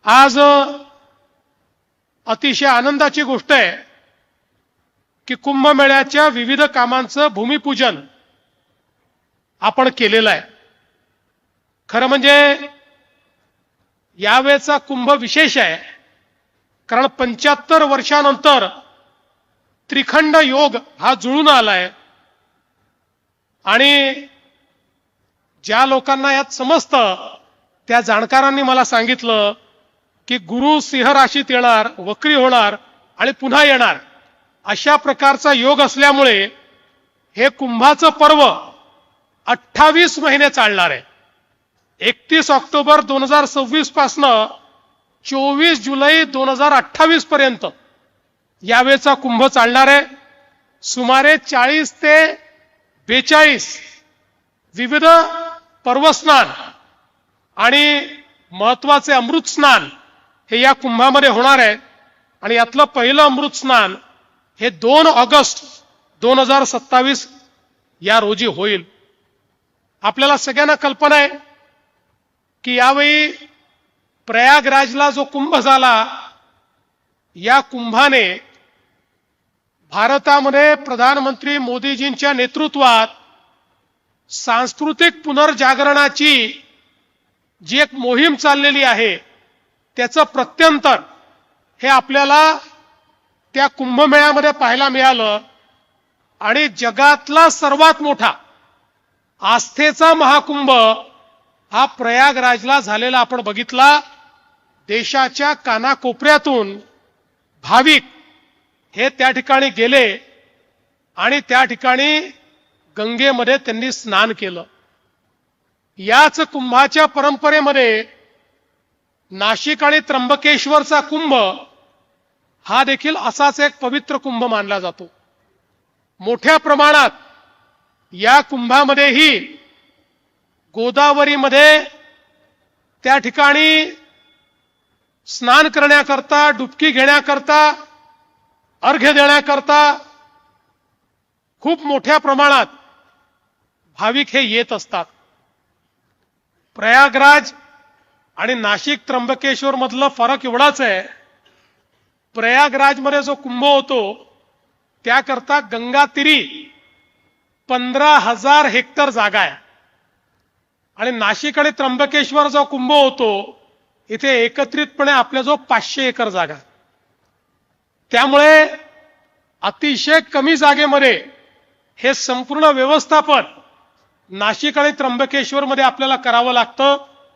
आज अतिशय आनंदाची गोष्ट आहे की कुंभमेळ्याच्या विविध कामांचं भूमिपूजन आपण केलेलं आहे। खरं म्हणजे यावेळेचा कुंभ विशेष आहे, कारण 75 वर्षानंतर त्रिखंड योग हा जुळून आलाय आणि ज्या लोकांना यात समजतं त्या जाणकारांनी मला सांगितलं की गुरु सिंह राशीत येणार, वक्री होणार आणि पुन्हा येणार, अशा प्रकारचा योग असल्यामुळे हे कुंभाचं पर्व 28 महिने चालणार आहे। 31 ऑक्टोबर 2026 पासून 24 जुलै 2028 पर्यंत यावेळेचा कुंभ चालणार आहे। सुमारे 40 ते 42 विविध पर्वस्नान आणि महत्वाचे अमृत स्नान हे या कुंभामध्ये होणार आहे आणि यातलं पहिलं अमृत स्नान हे 2 ऑगस्ट 2027 या रोजी होईल। आपल्याला सगळ्यांना कल्पना आहे की यावेळी प्रयागराजला जो कुंभ झाला, या कुंभाने भारतामध्ये प्रधानमंत्री मोदीजींच्या नेतृत्वात सांस्कृतिक पुनर्जागरणाची जी एक मोहीम चाललेली आहे त्याचं प्रत्यंतर हे आपल्याला त्या कुंभमेळ्यामध्ये पाहायला मिळालं आणि जगातला सर्वात मोठा आस्थेचा महाकुंभ हा प्रयागराजला झालेला आपण बघितला। देशाच्या कानाकोपऱ्यातून भाविक हे त्या ठिकाणी गेले आणि त्या ठिकाणी गंगेमध्ये त्यांनी स्नान केलं। याच कुंभाच्या परंपरेमध्ये नाशिक आणि त्र्यंबकेश्वरचा कुंभ हा देखील असाच एक पवित्र कुंभ मानला जातो। मोठ्या प्रमाणात या कुंभामध्येही गोदावरीमध्ये त्या ठिकाणी स्नान करण्याकरता, डुबकी घेण्याकरता, अर्घ्य देण्याकरता खूप मोठ्या प्रमाणात भाविक हे येत असतात। प्रयागराज आणि नाशिक त्र्यंबकेश्वर मधला फरक एवढाच आहे, प्रयागराजमध्ये जो कुंभ होतो त्याकरता गंगा तीरी 15,000 हेक्टर जागा आहे आणि नाशिक आणि त्र्यंबकेश्वर जो कुंभ होतो इथे एकत्रितपणे आपल्याजवळ 500 एकर जागा। त्यामुळे अतिशय कमी जागेमध्ये हे संपूर्ण व्यवस्थापन नाशिक आणि त्र्यंबकेश्वर मध्ये आपल्याला करावं लागतं।